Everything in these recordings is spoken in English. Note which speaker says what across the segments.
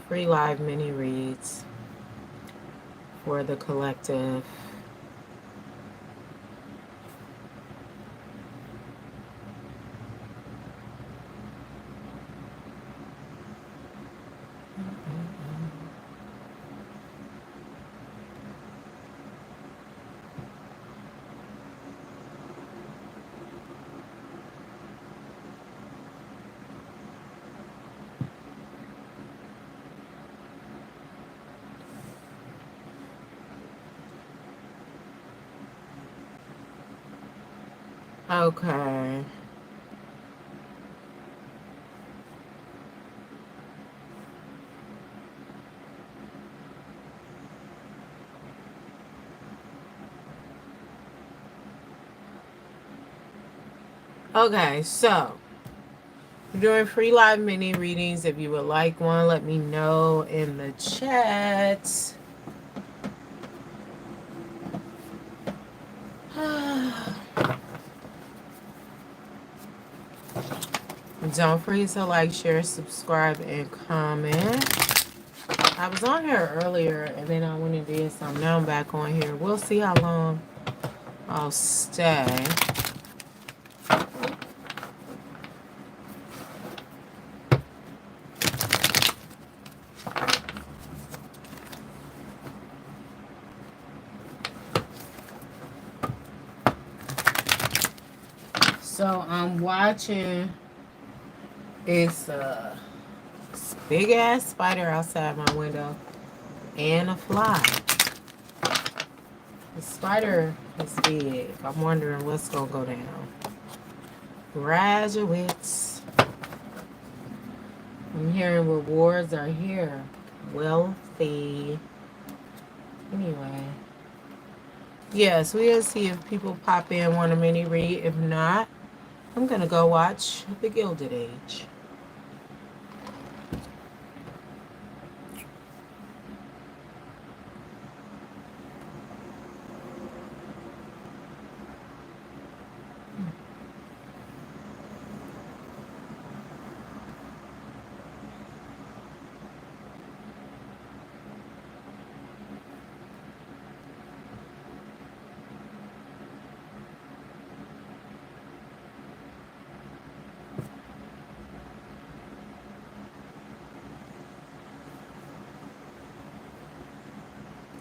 Speaker 1: free live mini reads for the collective. Okay. Okay, so we're doing free live mini readings. If you would like one, let me know in the chat. Don't forget to like, share, subscribe, and comment. I was on here earlier and then I went and did something. Now I'm back on here. We'll see how long I'll stay. So I'm watching. It's a big ass spider outside my window and a fly. The spider is big. I'm wondering what's gonna go down. Graduates. I'm hearing rewards are here. Wealthy. Anyway. Yes, we'll see if people pop in, want a mini read. If not, I'm gonna go watch The Gilded Age.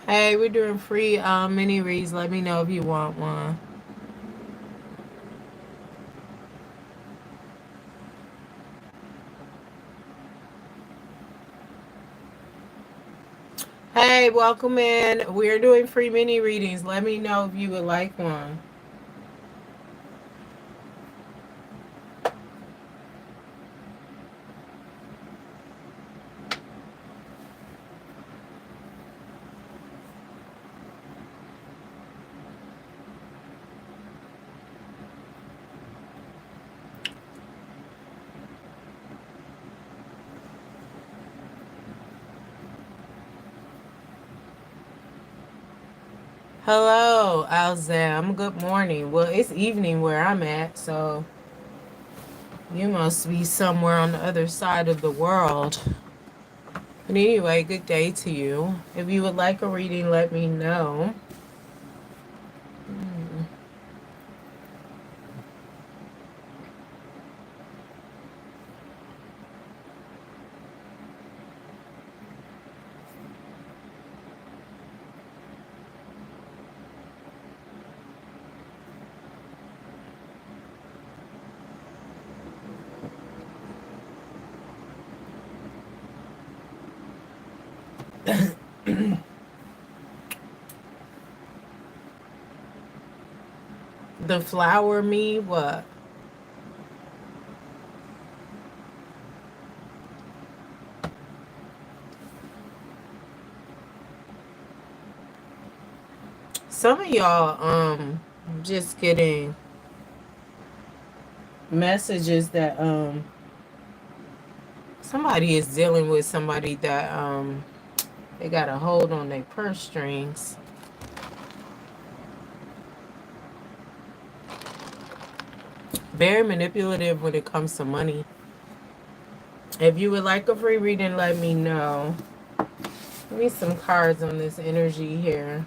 Speaker 1: Hey, we're doing free mini reads. Let me know if you want one. Hey, welcome in. We're doing free mini readings. Let me know if you would like one. Hello, Alzam. Good morning. Well, it's evening where I'm at, so you must be somewhere on the other side of the world. But anyway, good day to you. If you would like a reading, let me know. The flower me, what? Some of y'all just getting messages that somebody is dealing with somebody that they got a hold on their purse strings. Very manipulative when it comes to money. If you would like a free reading, let me know. Give me some cards on this energy here.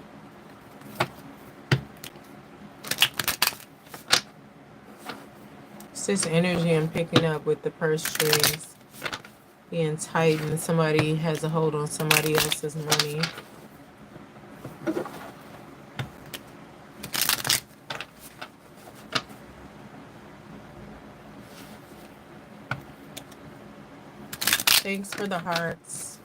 Speaker 1: It's this energy I'm picking up with the purse strings being tight and somebody has a hold on somebody else's money. Thanks for the hearts.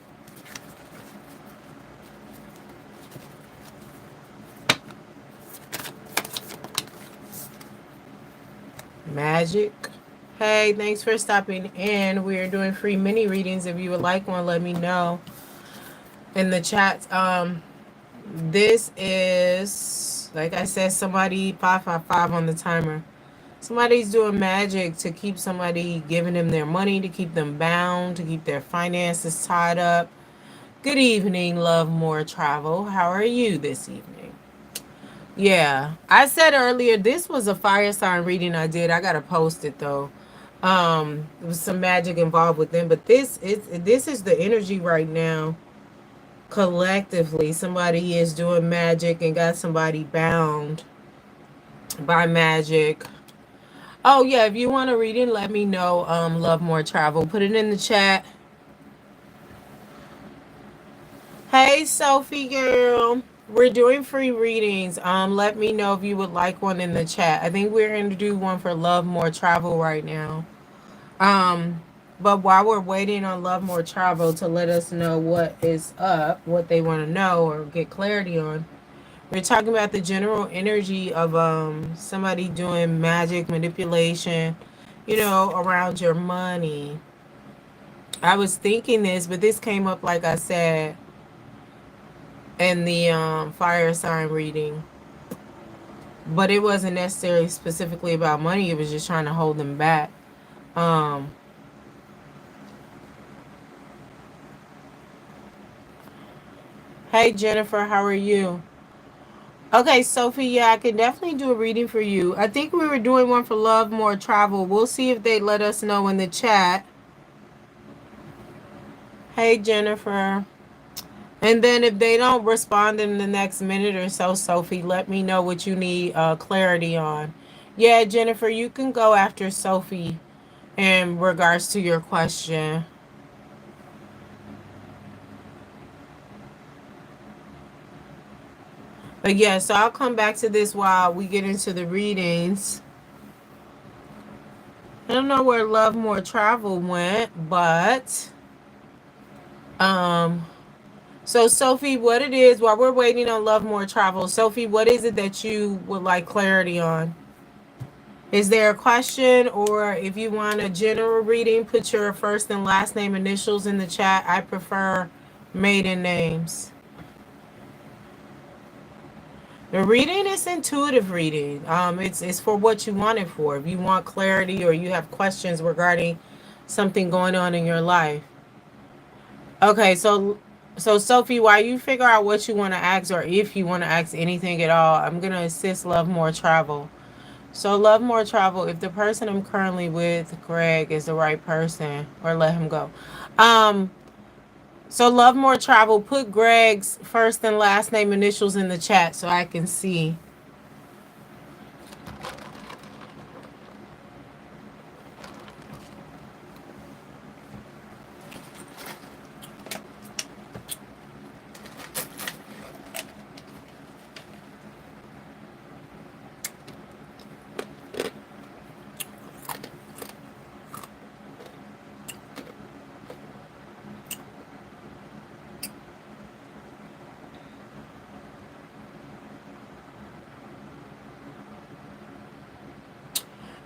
Speaker 1: Magic. Hey, thanks for stopping in. We're doing free mini readings. If you would like one, let me know in the chat. This is, like I said, somebody 555 on the timer. Somebody's doing magic to keep somebody, giving them their money, to keep them bound, to keep their finances tied up. Good evening, Love More Travel. How are you this evening? Yeah, I said earlier this was a fire sign reading I did. I gotta post it though. There was some magic involved with them, but this is the energy right now. Collectively, somebody is doing magic and got somebody bound by magic. Oh yeah, if you want to read it, let me know. Love More Travel. Put it in the chat. Hey Sophie girl. We're doing free readings. Let me know if you would like one in the chat. I think we're going to do one for Love More Travel right now. But while we're waiting on Love More Travel to let us know what is up, what they want to know or get clarity on, we're talking about the general energy of somebody doing magic manipulation, around your money. I was thinking this, but this came up, like I said, in the fire sign reading. But it wasn't necessarily specifically about money. It was just trying to hold them back. Um, hey, Jennifer, how are you? Okay, Sophie, yeah, I can definitely do a reading for you. I think we were doing one for Love More Travel. We'll see if they let us know in the chat. Hey, Jennifer. And then if they don't respond in the next minute or so, Sophie, let me know what you need clarity on. Yeah, Jennifer, you can go after Sophie in regards to your question. But yeah, so I'll come back to this while we get into the readings. I don't know where Love More Travel went, but um so Sophie, what it is while we're waiting on Love More Travel, Sophie, what is it that you would like clarity on? Is there a question, or if you want a general reading, put your first and last name initials in the chat. I prefer maiden names. The reading is intuitive reading. It's for what you want it for. If you want clarity or you have questions regarding something going on in your life. Okay, so Sophie, while you figure out what you want to ask or if you want to ask anything at all, I'm gonna assist Love More Travel. So Love More Travel, if the person I'm currently with, Greg, is the right person, or let him go. So Love More Travel, put Greg's first and last name initials in the chat so I can see.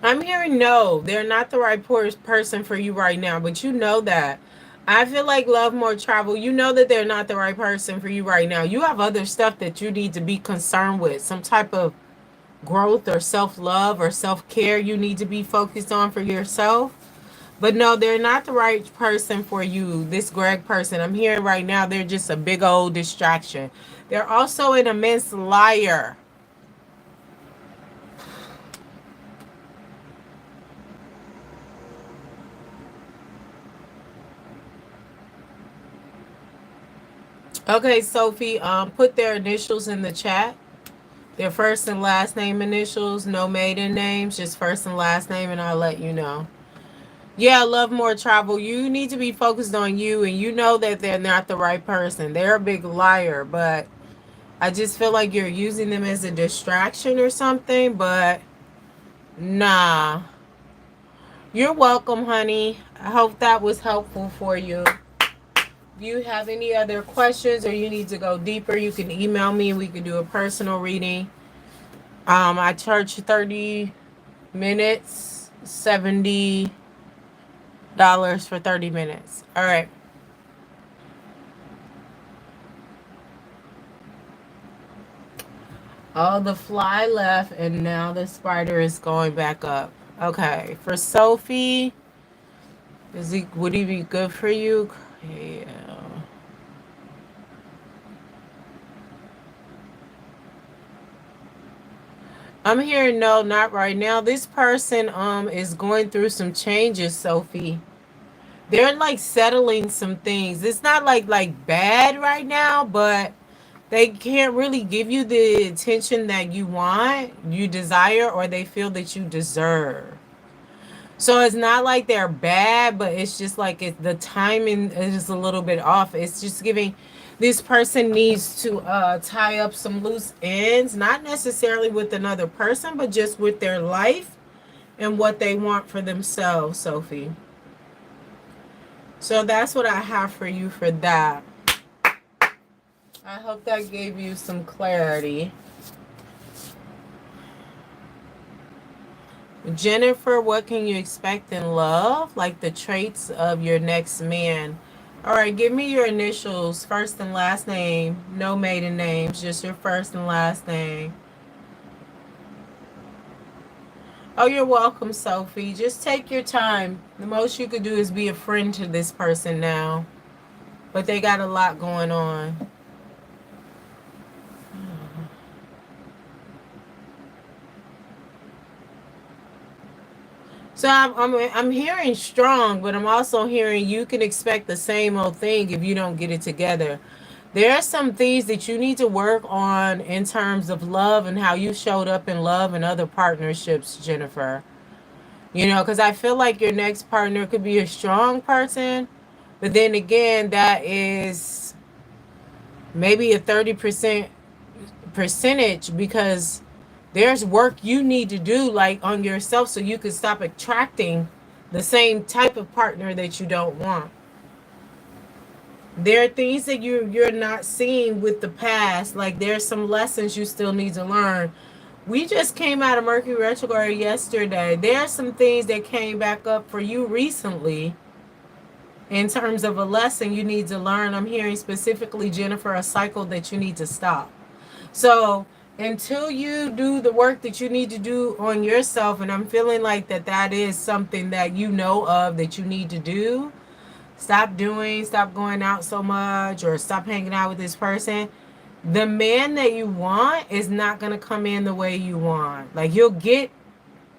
Speaker 1: I'm hearing no, they're not the right person for you right now, but you know that. I feel like Love More Travel, you know that they're not the right person for you right now. You have other stuff that you need to be concerned with, some type of growth or self-love or self-care you need to be focused on for yourself. But no, they're not the right person for you. This Greg person, I'm hearing right now, they're just a big old distraction. They're also an immense liar. Okay, Sophie, put their initials in the chat. Their first and last name initials, no maiden names, just first and last name, and I'll let you know. Yeah, love more travel. You need to be focused on you, and you know that they're not the right person. They're a big liar, but I just feel like you're using them as a distraction or something, but nah. You're welcome, honey. I hope that was helpful for you. If you have any other questions or you need to go deeper, you can email me. We can do a personal reading. I charge 30 minutes, $70 for 30 minutes. All right. Oh, the fly left, and now the spider is going back up. Okay, for Sophie, would he be good for you? Yeah. I'm hearing no, not right now. This person is going through some changes, Sophie. They're like settling some things. It's not like bad right now, but they can't really give you the attention that you want, you desire, or they feel that you deserve. So it's not like they're bad, but it's just like the timing is a little bit off. It's just giving this person needs to tie up some loose ends, not necessarily with another person, but just with their life and what they want for themselves, Sophie. So that's what I have for you for that. I hope that gave you some clarity. Jennifer, what can you expect in love? Like the traits of your next man. All right, give me your initials, first and last name. No maiden names, just your first and last name. Oh, you're welcome, Sophie. Just take your time. The most you could do is be a friend to this person now. But they got a lot going on. So I'm hearing strong, but I'm also hearing you can expect the same old thing if you don't get it together. There are some things that you need to work on in terms of love and how you showed up in love and other partnerships, Jennifer. You know, because I feel like your next partner could be a strong person, but then again, that is maybe a 30% percentage because there's work you need to do like on yourself so you can stop attracting the same type of partner that you don't want. There are things that you're not seeing with the past. Like there's some lessons you still need to learn. We just came out of Mercury retrograde yesterday. There are some things that came back up for you recently in terms of a lesson you need to learn. I'm hearing specifically, Jennifer, a cycle that you need to stop. So until you do the work that you need to do on yourself, and I'm feeling like that is something that you know of that you need to do, stop going out so much or stop hanging out with this person. The man that you want is not going to come in the way you want. Like you'll get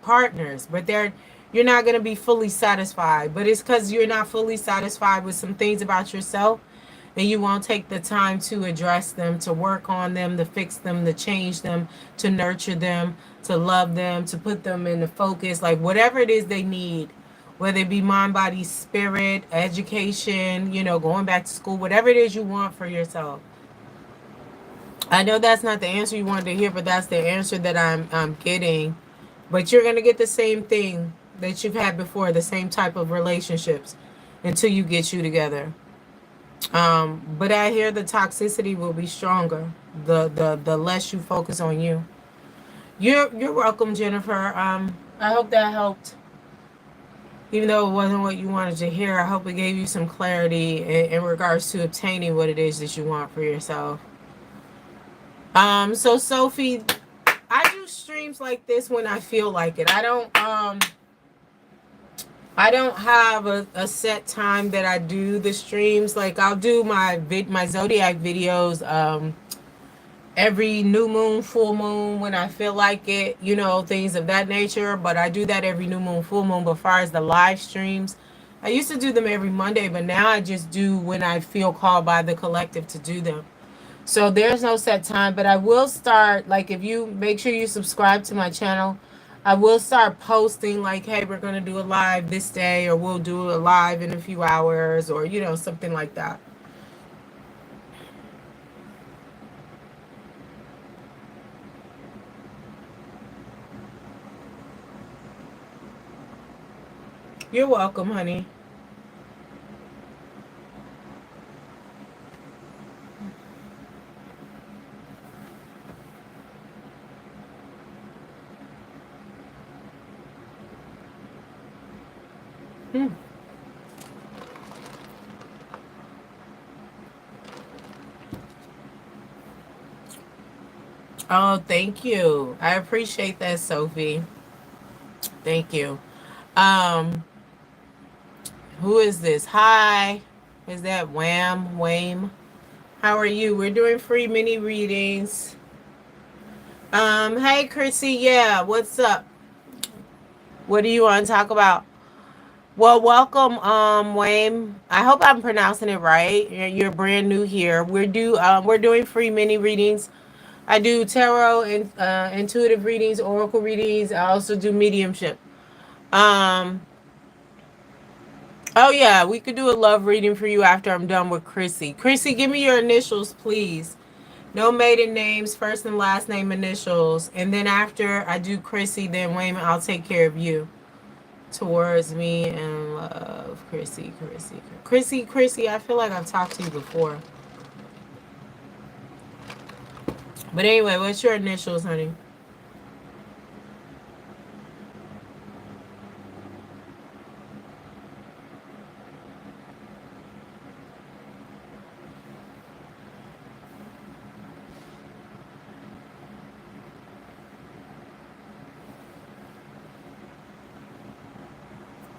Speaker 1: partners, but you're not going to be fully satisfied. But it's because you're not fully satisfied with some things about yourself and you won't take the time to address them, to work on them, to fix them, to change them, to nurture them, to love them, to put them in the focus, like whatever it is they need, whether it be mind, body, spirit, education, going back to school, whatever it is you want for yourself. I know that's not the answer you wanted to hear, but that's the answer that I'm getting. But you're going to get the same thing that you've had before, the same type of relationships until you get you together. But I hear the toxicity will be stronger the less you focus on you. You're welcome, Jennifer. I hope that helped. Even though it wasn't what you wanted to hear, I hope it gave you some clarity in regards to obtaining what it is that you want for yourself. So Sophie, I do streams like this when I feel like it. I don't have a set time that I do the streams. Like I'll do my zodiac videos every new moon, full moon when I feel like it, things of that nature. But I do that every new moon, full moon. But as far as the live streams, I used to do them every Monday, but now I just do when I feel called by the collective to do them. So there's no set time, but I will start, like, if you make sure you subscribe to my channel, I will start posting like, hey, we're going to do a live this day, or we'll do a live in a few hours, or, you know, something like that. You're welcome, honey. Hmm. Oh, thank you. I appreciate that, Sophie. Thank you. Um, who is this? Hi. Is that Wham? Wham? How are you? We're doing free mini readings. Hey Chrissy, yeah, what's up? What do you want to talk about? Well, welcome, Wayne. I hope I'm pronouncing it right. You're brand new here. We're doing free mini readings. I do tarot and intuitive readings, oracle readings. I also do mediumship. Um, oh yeah, we could do a love reading for you after I'm done with Chrissy. Chrissy, give me your initials, please. No maiden names, first and last name initials. And then after I do Chrissy, then Wayman, I'll take care of you. Towards me and love. Chrissy, Chrissy. Chrissy, Chrissy, I feel like I've talked to you before. But anyway, what's your initials, honey?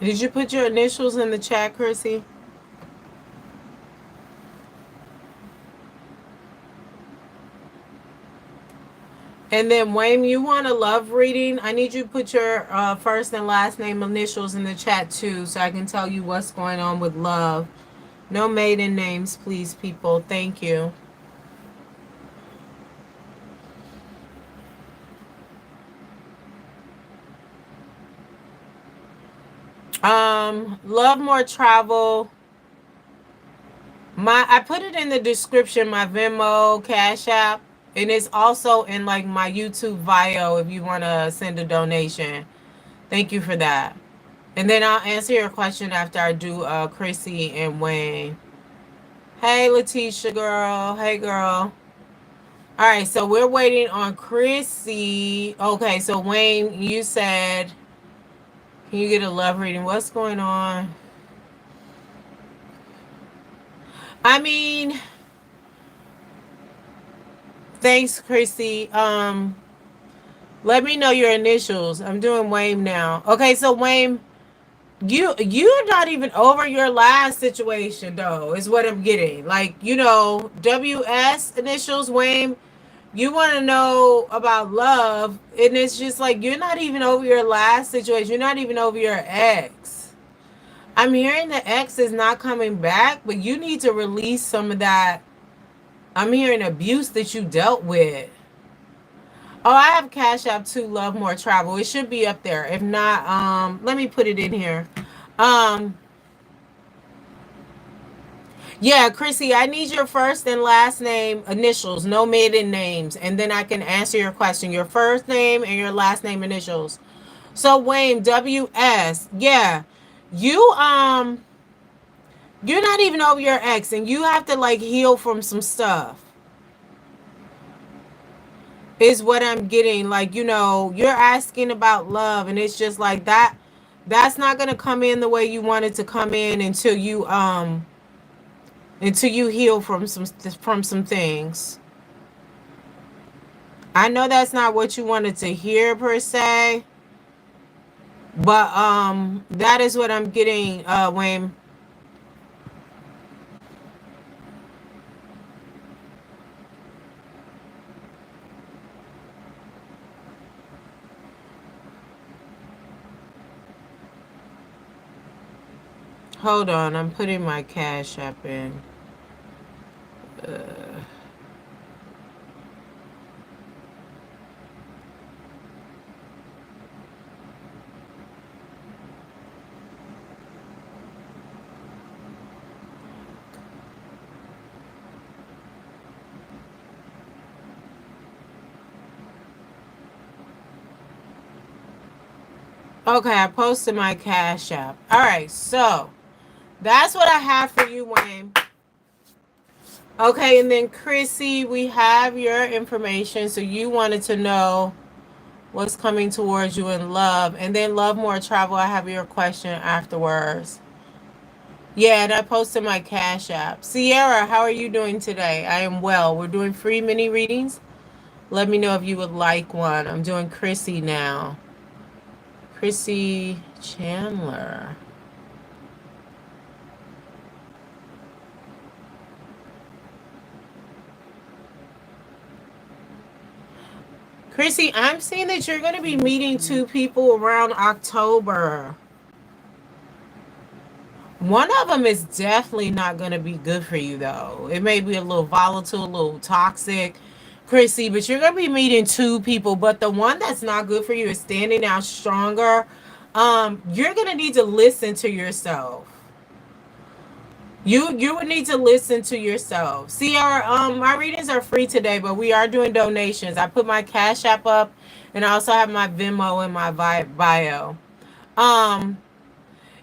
Speaker 1: Did you put your initials in the chat, Chrissy? And then, Wayne, you want a love reading? I need you to put your first and last name initials in the chat, too, so I can tell you what's going on with love. No maiden names, please, people. Thank you. Love more travel. I put it in the description, my Venmo, Cash App, and it's also in like my YouTube bio if you want to send a donation. Thank you for that. And then I'll answer your question after I do Chrissy and Wayne. Hey Letitia girl. Hey girl. All right, so we're waiting on Chrissy. Okay, so Wayne, you said, can you get a love reading? What's going on? I mean, thanks, Chrissy. Let me know your initials. I'm doing Wayne now. Okay, so Wayne, you're not even over your last situation though, is what I'm getting. Like, you know, WS initials, Wayne, you want to know about love, and it's just like you're not even over your last situation. You're not even over your ex. I'm hearing the ex is not coming back, but you need to release some of that. I'm hearing abuse that you dealt with. Oh, I have Cash App too, Love More Travel. It should be up there. If not, let me put it in here. Um, yeah, Chrissy, I need your first and last name initials, no maiden names, and then I can answer your question. Your first name and your last name initials. So Wayne, WS, yeah. You you're not even over your ex, and you have to like heal from some stuff. Is what I'm getting. Like, you know, you're asking about love, and it's just like that's not gonna come in the way you want it to come in until you heal from some things. I know that's not what you wanted to hear per se, but that is what I'm getting, Wayne. Hold on, I'm putting my Cash App in. Okay, I posted my Cash App. All right, so that's what I have for you, Wayne. Okay, and then Chrissy, we have your information. So you wanted to know what's coming towards you in love. And then Love More Travel, I have your question afterwards. Yeah, and I posted my Cash App. Sierra, how are you doing today? I am well. We're doing free mini readings. Let me know if you would like one. I'm doing Chrissy now. Chrissy Chandler. Chrissy, I'm seeing that you're going to be meeting two people around October. One of them is definitely not going to be good for you, though. It may be a little volatile, a little toxic, Chrissy, but you're going to be meeting two people. But the one that's not good for you is standing out stronger. You're going to need to listen to yourself. You would need to listen to yourself. Sierra, my readings are free today, but we are doing donations. I put my Cash App up, and I also have my Venmo in my bio. Um,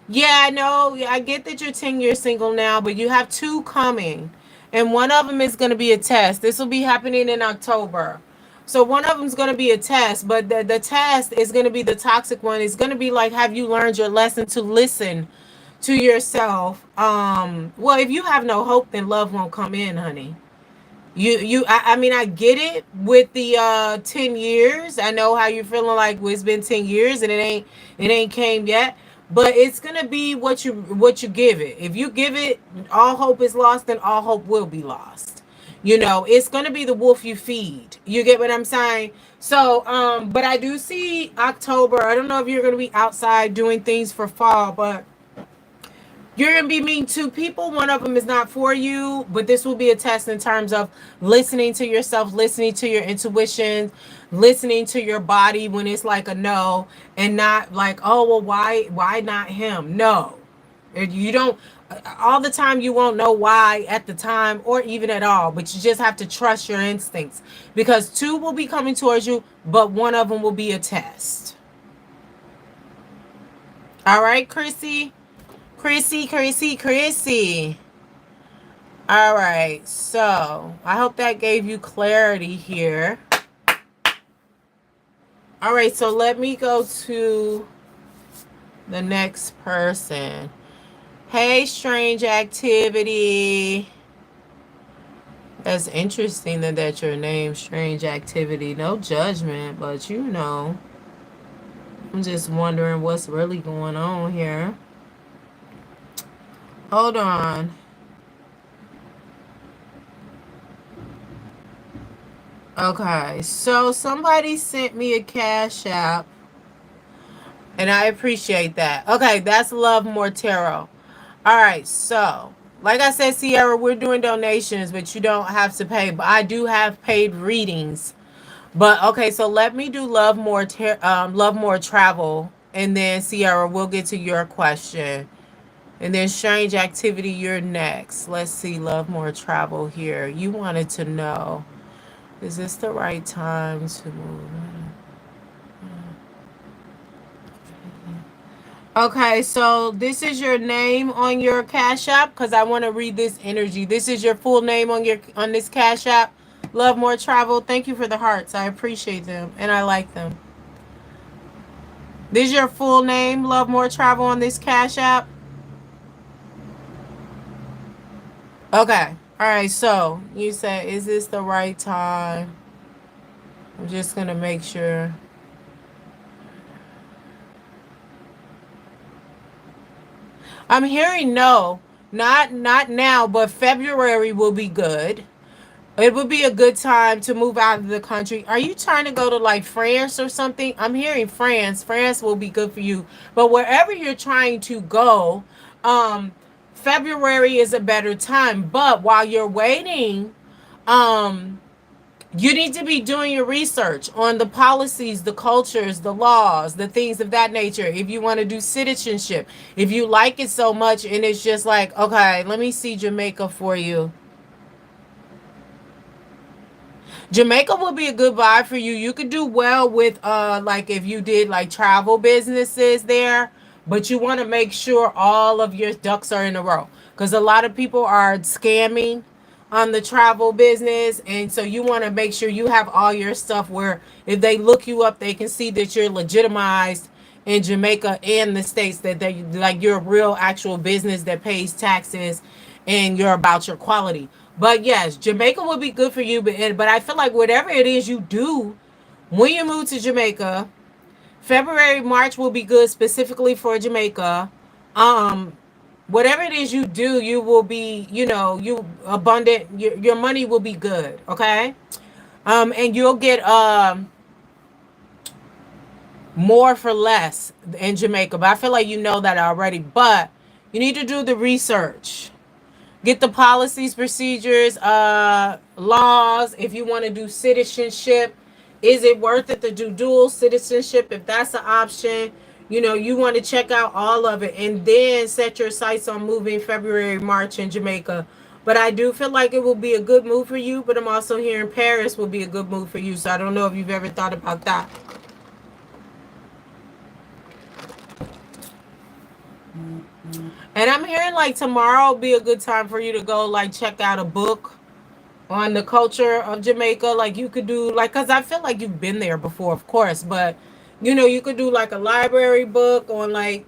Speaker 1: yeah, I know. I get that you're 10 years single now, but you have two coming. And one of them is going to be a test. This will be happening in October. So one of them is going to be a test, but the test is going to be the toxic one. It's going to be like, have you learned your lesson to listen to yourself? Well, if you have no hope, then love won't come in, honey. I mean, I get it with the 10 years. I know how you're feeling, like, well, it's been 10 years and it ain't came yet, but it's gonna be what you give it. If you give it all hope is lost, then all hope will be lost. It's gonna be the wolf you feed. You get what I'm saying? So but I do see October. I don't know if you're gonna be outside doing things for fall, but you're going to be meeting two people. One of them is not for you, but this will be a test in terms of listening to yourself, listening to your intuition, listening to your body when it's like a no, and not like, oh, well, why not him? No. You don't, all the time you won't know why at the time or even at all, but you just have to trust your instincts, because two will be coming towards you, but one of them will be a test. All right, Chrissy? Chrissy. All right, so I hope that gave you clarity here. All right, so let me go to the next person. Hey, Strange Activity. That's interesting that your name, Strange Activity. No judgment, but I'm just wondering what's really going on here. Hold on. Okay, so somebody sent me a Cash App, and I appreciate that. Okay, that's Love More Tarot. All right, so like I said, Sierra, we're doing donations, but you don't have to pay. But I do have paid readings. But okay, so let me do Love More Travel, and then Sierra, we'll get to your question. And then Strange Activity, you're next. Let's see, Love More Travel here. You wanted to know, is this the right time to move? Okay, so this is your name on your Cash App, because I want to read this energy. This is your full name on this Cash App. Love More Travel. Thank you for the hearts. I appreciate them and I like them. This is your full name, Love More Travel, on this Cash App. Okay. All right. So you say, is this the right time? I'm just going to make sure. I'm hearing no, not now, but February will be good. It would be a good time to move out of the country. Are you trying to go to like France or something? I'm hearing France. France will be good for you. But wherever you're trying to go, February is a better time. But while you're waiting, um, you need to be doing your research on the policies, the cultures, the laws, the things of that nature. If you want to do citizenship, if you like it so much and it's just like, okay, let me see Jamaica for you. Jamaica would be a good buy for you. You could do well with like if you did like travel businesses there, but you want to make sure all of your ducks are in a row because a lot of people are scamming on the travel business, and so you want to make sure you have all your stuff where if they look you up, they can see that you're legitimized in Jamaica and the states, that they like you're a real actual business that pays taxes and you're about your quality. But yes, Jamaica would be good for you. But I feel like whatever it is you do when you move to Jamaica, February, March will be good specifically for Jamaica. Um, Whatever it is you do, you will be, you abundant. Your money will be good. Okay. And you'll get more for less in Jamaica. But I feel like you know that already. But you need to do the research. Get the policies, procedures, laws. If you want to do citizenship, is it worth it to do dual citizenship? If that's an option, you want to check out all of it and then set your sights on moving February, March in Jamaica. But I do feel like it will be a good move for you. But I'm also hearing Paris will be a good move for you. So I don't know if you've ever thought about that. And I'm hearing like tomorrow will be a good time for you to go like check out a book on the culture of Jamaica. Like you could do like, cause I feel like you've been there before, of course, but you could do like a library book on like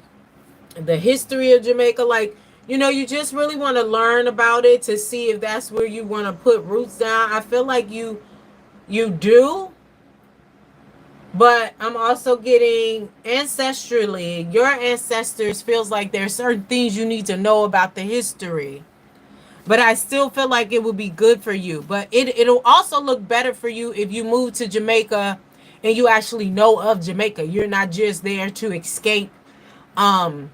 Speaker 1: the history of Jamaica. Like, you just really want to learn about it to see if that's where you want to put roots down. I feel like you do, but I'm also getting ancestrally, your ancestors feels like there's certain things you need to know about the history. But I still feel like it would be good for you. But it'll also look better for you if you move to Jamaica and you actually know of Jamaica. You're not just there to escape um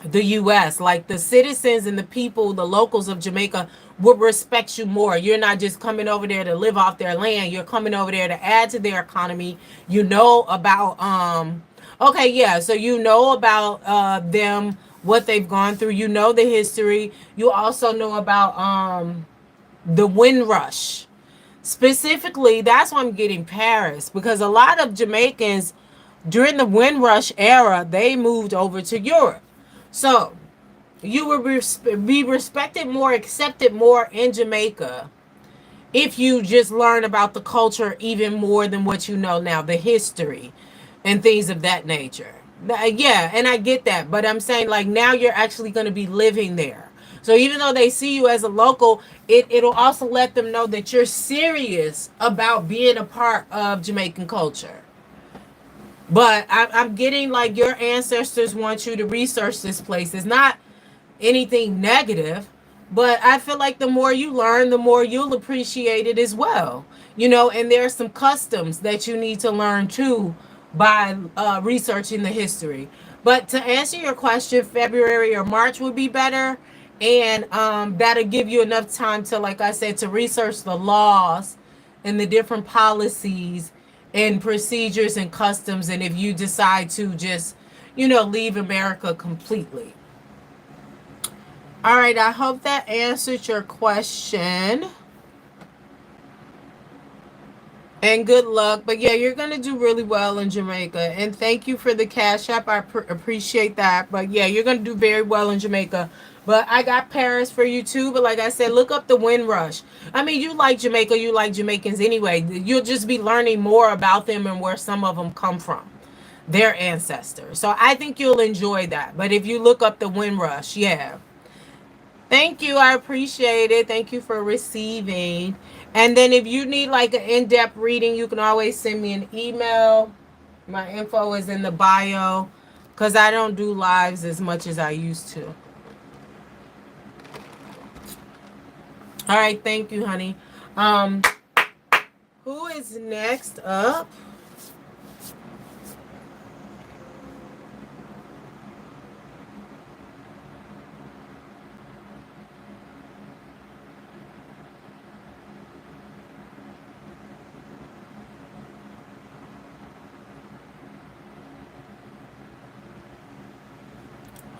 Speaker 1: the US. Like the citizens and the people, the locals of Jamaica would respect you more. You're not just coming over there to live off their land. You're coming over there to add to their economy. You know about okay, yeah, so you know about them, what they've gone through. You know the history. You also know about the Windrush. Specifically, that's why I'm getting Paris, because a lot of Jamaicans during the Windrush era, they moved over to Europe. So you will be respected more, accepted more in Jamaica if you just learn about the culture even more than what you know now, the history and things of that nature. Yeah, and I get that, but I'm saying like now you're actually going to be living there. So even though they see you as a local, it'll also let them know that you're serious about being a part of Jamaican culture. But I'm getting like your ancestors want you to research this place. It's not anything negative, but I feel like the more you learn, the more you'll appreciate it as well. And there are some customs that you need to learn too by researching the history. But to answer your question, February or March would be better. And that'll give you enough time to, like I said, to research the laws and the different policies and procedures and customs. And if you decide to just, leave America completely. All right, I hope that answered your question. And good luck. But yeah, you're going to do really well in Jamaica. And thank you for the Cash App. I appreciate that. But yeah, you're going to do very well in Jamaica. But I got Paris for you too. But like I said, look up the Windrush. I mean, you like Jamaica. You like Jamaicans anyway. You'll just be learning more about them and where some of them come from, their ancestors. So I think you'll enjoy that. But if you look up the Windrush, yeah. Thank you. I appreciate it. Thank you for receiving. And then if you need like an in-depth reading, you can always send me an email. My info is in the bio because I don't do lives as much as I used to. All right. Thank you, honey. Who is next up?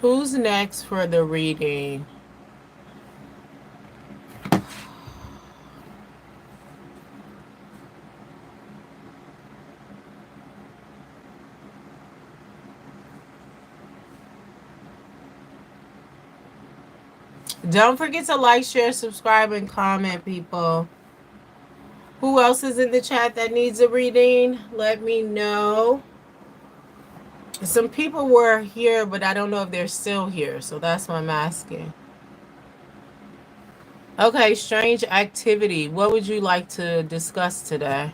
Speaker 1: Who's next for the reading? Don't forget to like, share, subscribe, and comment, people. Who else is in the chat that needs a reading? Let me know. Some people were here, but I don't know if they're still here, so that's why I'm asking. Okay, strange activity. What would you like to discuss today?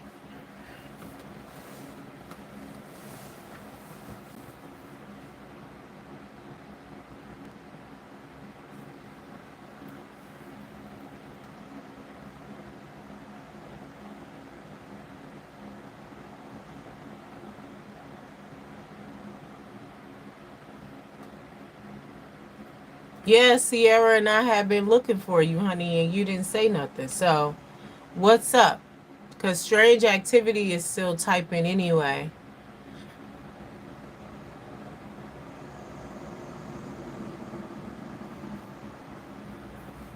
Speaker 1: Yeah, Sierra and I have been looking for you, honey, and you didn't say nothing. So, what's up? Because strange activity is still typing anyway.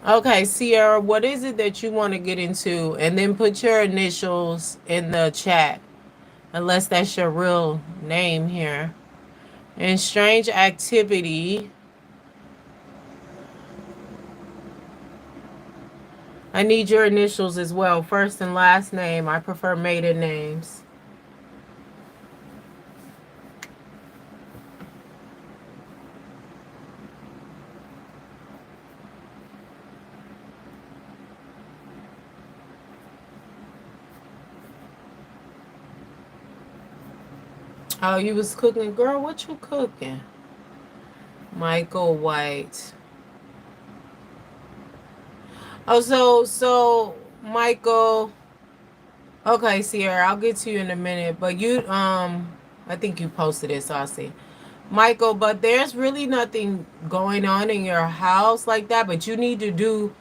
Speaker 1: Okay, Sierra, what is it that you want to get into? And then put your initials in the chat, unless that's your real name here. And strange activity. I need your initials as well. First and last name. I prefer maiden names. Oh, you was cooking. Girl, what you cooking? Michael White. Oh, so Michael. Okay, Sierra, I'll get to you in a minute. But you, I think you posted it, so I'll see. Michael, but there's really nothing going on in your house like that. But you need to do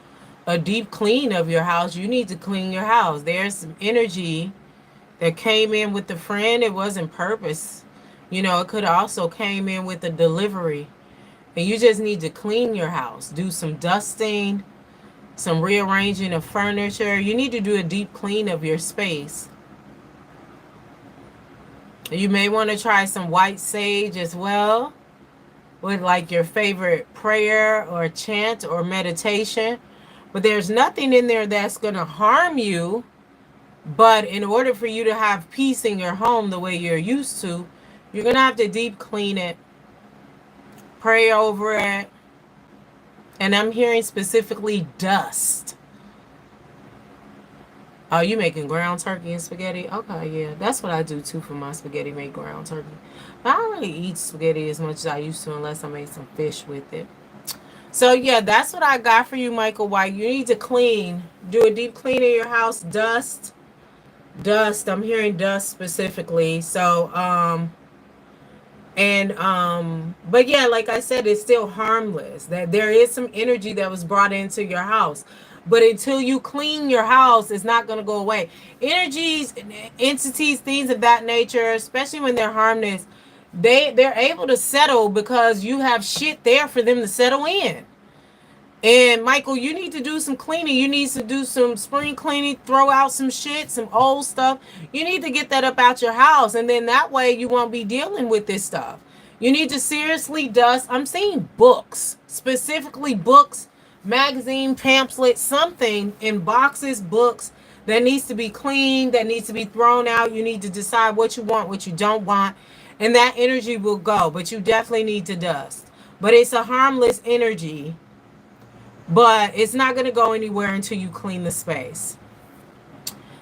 Speaker 1: a deep clean of your house. You need to clean your house. There's some energy that came in with the friend. It wasn't purpose. You know, it could also came in with a delivery. And you just need to clean your house. Do some dusting, some rearranging of furniture. You need to do a deep clean of your space. You may want to try some white sage as well, with like your favorite prayer or chant or meditation. But there's nothing in there that's going to harm you. But in order for you to have peace in your home the way you're used to, you're going to have to deep clean it, pray over it. And I'm hearing specifically dust. Oh, you making ground turkey and spaghetti? Okay, yeah. That's what I do too for my spaghetti, make ground turkey. But I don't really eat spaghetti as much as I used to unless I made some fish with it. So yeah, that's what I got for you, Michael White. You need to clean. Do a deep clean in your house. Dust. Dust. I'm hearing dust specifically. So, but yeah, like I said, it's still harmless. That there is some energy that was brought into your house. But until you clean your house, it's not going to go away. Energies, entities, things of that nature, especially when they're harmless, they're able to settle because you have shit there for them to settle in. And Michael, you need to do some cleaning. You need to do some spring cleaning, throw out some shit, some old stuff. You need to get that up out your house. And then that way you won't be dealing with this stuff. You need to seriously dust. I'm seeing books, specifically books, magazine, pamphlets, something in boxes, books that needs to be cleaned, that needs to be thrown out. You need to decide what you want, what you don't want. And that energy will go. But you definitely need to dust. But it's a harmless energy, but it's not going to go anywhere until you clean the space.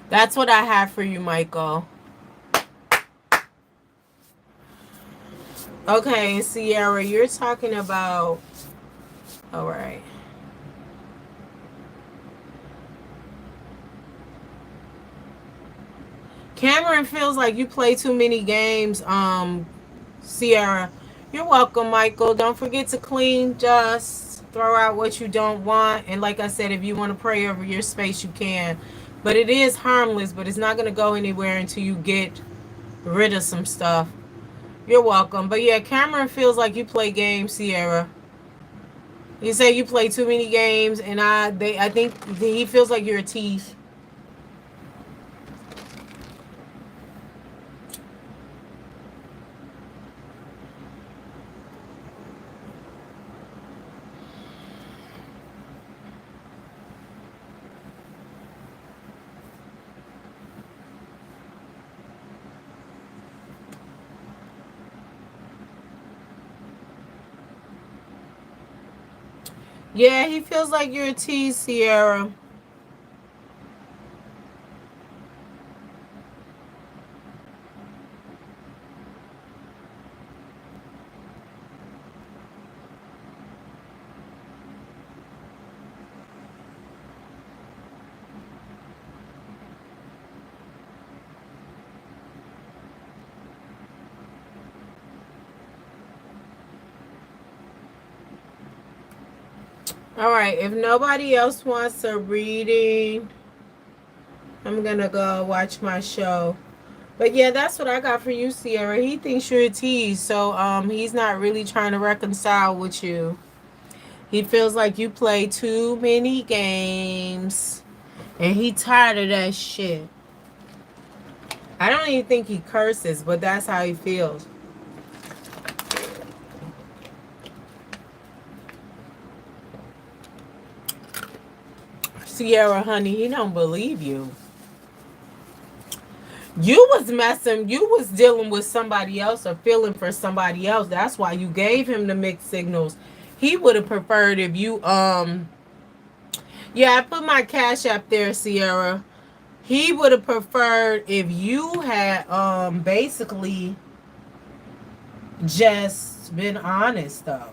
Speaker 1: That's what I have for you, Michael. Okay, Sierra, you're talking about... All right. Cameron feels like you play too many games, Sierra. You're welcome, Michael. Don't forget to clean, just throw out what you don't want. And like I said, if you want to pray over your space, you can. But it is harmless, but it's not going to go anywhere until you get rid of some stuff. You're welcome. But yeah, Cameron feels like you play games, Sierra. You say you play too many games, and I think he feels like you're a tease. Yeah, he feels like you're a tease, Sierra. All right, if nobody else wants a reading, I'm gonna go watch my show. But yeah, that's what I got for you, Sierra. He thinks you're a tease, so he's not really trying to reconcile with you. He feels like you play too many games, and he tired of that shit. I don't even think he curses, but that's how he feels. Sierra, honey, he don't believe you. You was dealing with somebody else or feeling for somebody else. That's why you gave him the mixed signals. He would have preferred if you yeah, I put my cash app there, Sierra. He would have preferred if you had basically just been honest though.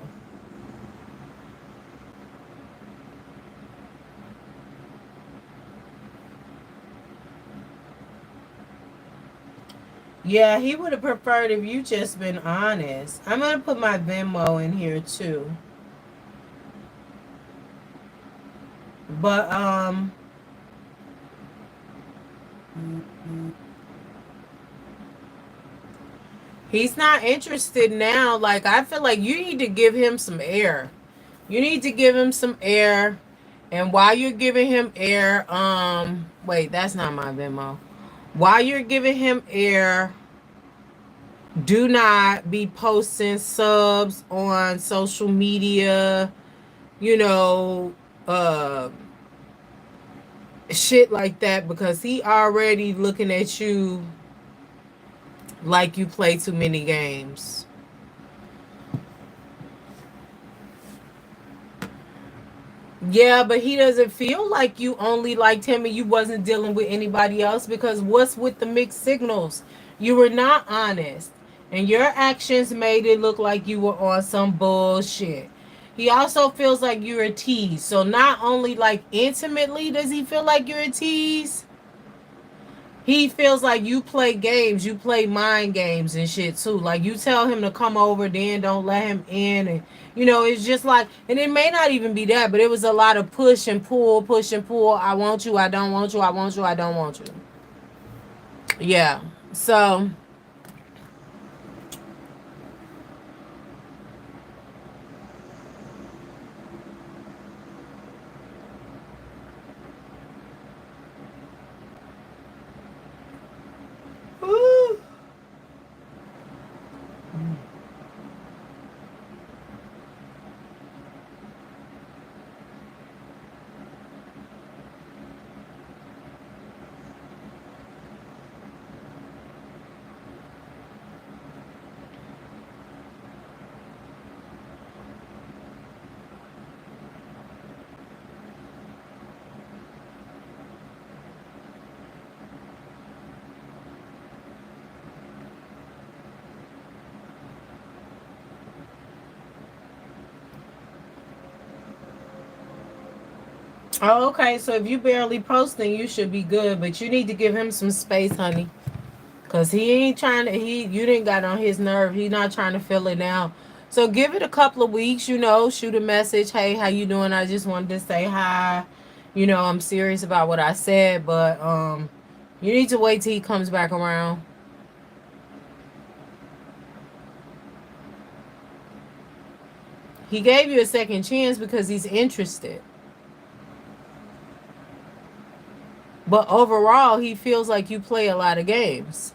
Speaker 1: Yeah, he would have preferred if you just been honest. I'm gonna put my Venmo in here too. But he's not interested now. Like I feel like you need to give him some air. You need to give him some air. And while you're giving him air, wait, that's not my Venmo. While you're giving him air, do not be posting subs on social media, you know, uh shit like that because he already looking at you like you play too many games. Yeah, but he doesn't feel like you only liked him and you wasn't dealing with anybody else because what's with the mixed signals? You were not honest. And your actions made it look like you were on some bullshit. He also feels like you're a tease. So not only like intimately does he feel like you're a tease, he feels like you play games, you play mind games and shit too. Like you tell him to come over, then don't let him in, and it's just like, and it may not even be that, but it was a lot of push and pull, push and pull. I want you, I don't want you, I want you, I don't want you. Yeah. So, woo. Oh, okay. So if you barely posting, you should be good, but you need to give him some space, honey. Cause he ain't trying to you didn't got on his nerve. He not trying to fill it now. So give it a couple of weeks, shoot a message. Hey, how you doing? I just wanted to say hi. I'm serious about what I said, but you need to wait till he comes back around. He gave you a second chance because he's interested. But overall, he feels like you play a lot of games.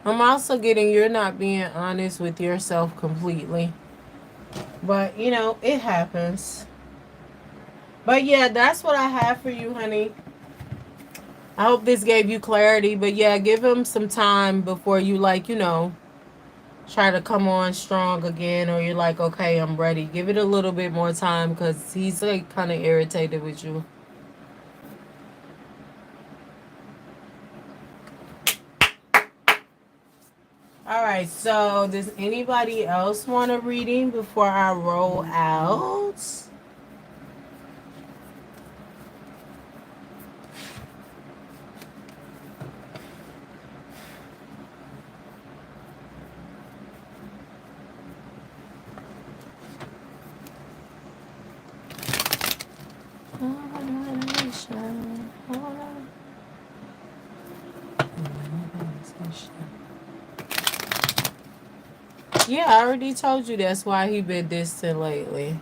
Speaker 1: I'm also getting you're not being honest with yourself completely. But, you know, it happens. But yeah, that's what I have for you, honey. I hope this gave you clarity. But yeah, give him some time before you, like, you know, try to come on strong again, or you're like, okay, I'm ready. Give it a little bit more time because he's like kind of irritated with you. All right, so does anybody else want a reading before I roll out? Yeah, I already told you that's why he been distant lately.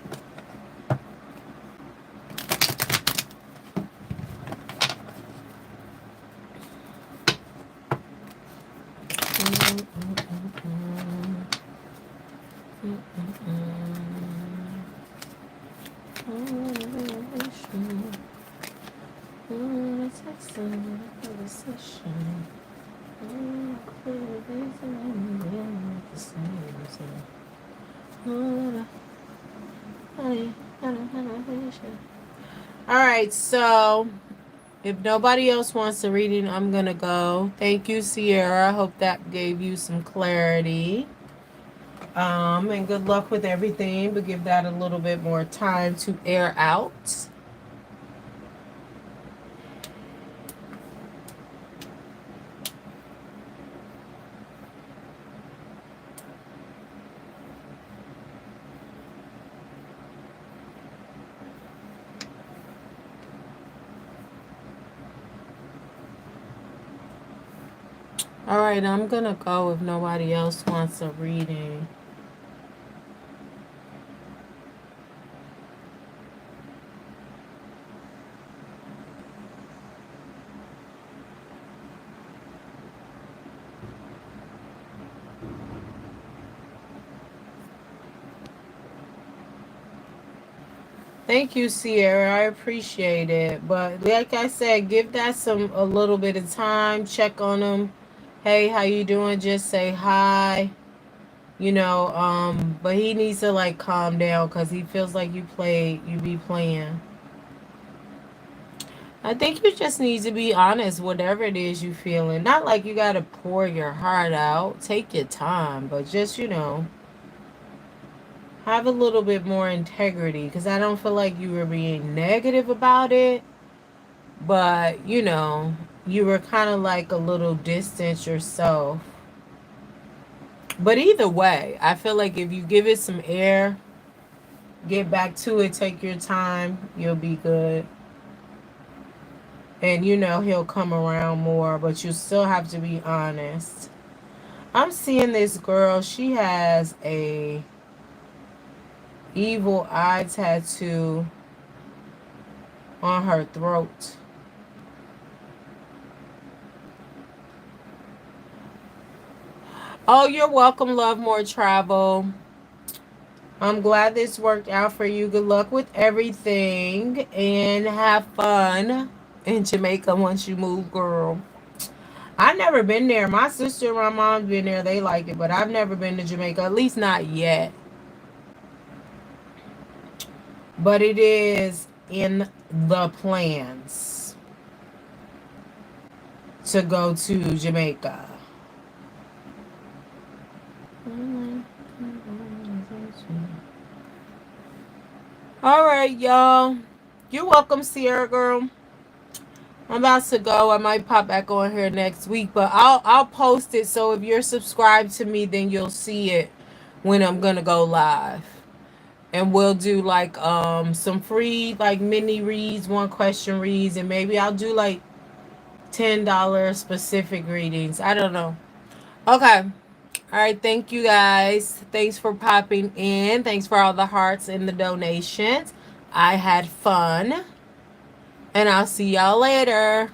Speaker 1: Alright, so if nobody else wants a reading, I'm gonna go. Thank you, Sierra. I hope that gave you some clarity. And good luck with everything, but give that a little bit more time to air out. All right, I'm gonna go if nobody else wants a reading. Thank you, Sierra. I appreciate it. But like I said, give that a little bit of time. Check on them. Hey, how you doing? Just say hi. You know, but he needs to like calm down because he feels like you be playing. I think you just need to be honest, whatever it is you feeling. Not like you gotta pour your heart out. Take your time, but just, you know, have a little bit more integrity because I don't feel like you were being negative about it, but you know, you were kind of like a little distant yourself. But either way, I feel like if you give it some air, get back to it, take your time, you'll be good. And you know, he'll come around more, but you still have to be honest. I'm seeing this girl, she has a evil eye tattoo on her throat. Oh, you're welcome, love, more travel. I'm glad this worked out for you. Good luck with everything and have fun in Jamaica once you move, girl. I've never been there. My sister and my mom's been there. They like it, but I've never been to Jamaica, at least not yet. But it is in the plans to go to Jamaica. All right, y'all. You're welcome, Sierra girl. I'm about to go. I might pop back on here next week, but I'll post it so if you're subscribed to me, then you'll see it when I'm gonna go live. and we'll do like some free like mini reads, one question reads, and maybe I'll do like $10 specific readings. I don't know. Okay. All right, thank you guys. Thanks for popping in. Thanks for all the hearts and the donations. I had fun. And I'll see y'all later.